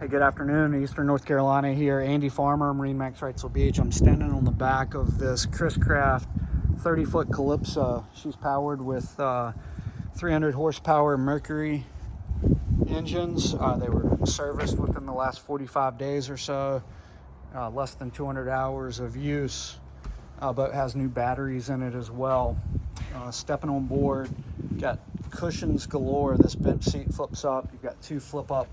Hey, good afternoon, Eastern North Carolina here. Andy Farmer, MarineMax Wrightsville Beach. I'm standing on the back of this Chris Craft 30-foot Calypso. She's powered with 300 horsepower Mercury engines. They were serviced within the last 45 days or so. Less than 200 hours of use, but has new batteries in it as well. Stepping on board, got cushions galore. This bench seat flips up. You've got two flip up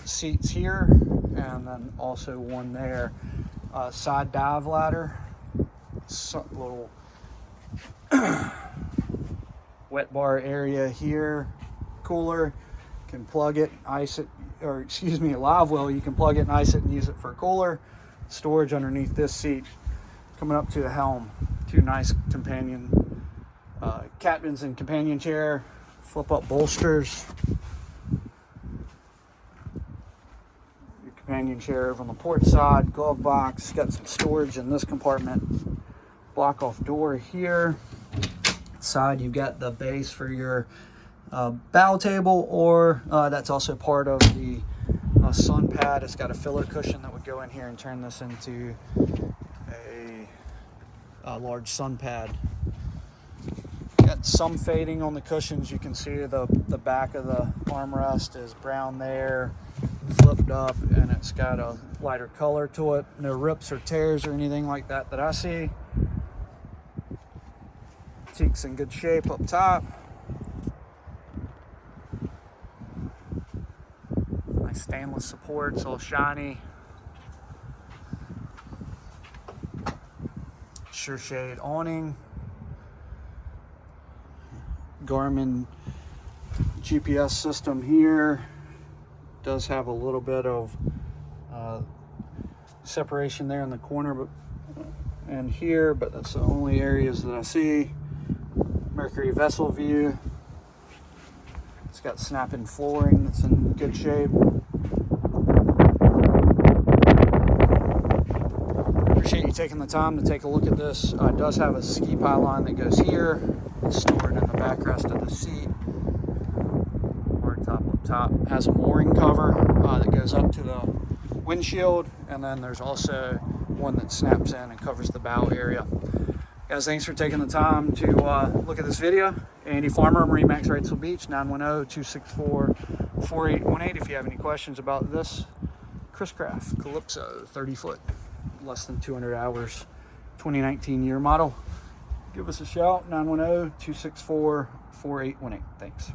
seats here, and then also one there. Side dive ladder, little wet bar area here, cooler, can plug it, ice it, or excuse me, a live well, you can plug it and ice it and use it for a cooler. Storage underneath this seat. Coming up to the helm, two nice companion captains and companion chair, flip up bolsters. Companion chair over on the port side, glove box, got some storage in this compartment, block off door here. Side, you've got the base for your bow table, or that's also part of the sun pad. It's got a filler cushion that would go in here and turn this into a large sun pad. Got some fading on the cushions. You can see the back of the armrest is brown there, flipped up, and it's got a lighter color to it. No rips or tears or anything like that that I see. Teak's in good shape up top. Nice stainless supports, all shiny. SureShade awning. Garmin GPS system here. Does have a little bit of separation there in the corner and here, but that's the only areas that I see. Mercury vessel view. It's got snap-in flooring that's in good shape. Appreciate you taking the time to take a look at this. It does have a ski pylon that goes here. It's stored in the backrest of the seat. Hardtop up top. Has a mooring cover that goes up to the windshield, and then there's also one that snaps in and covers the bow area. Guys, thanks for taking the time to look at this video. Andy Farmer, MarineMax Wrightsville Beach, 910-264-4818. If you have any questions about this Chris Craft Calypso 30-foot, less than 200 hours, 2019 year model, give us a shout, 910-264-4818. Thanks.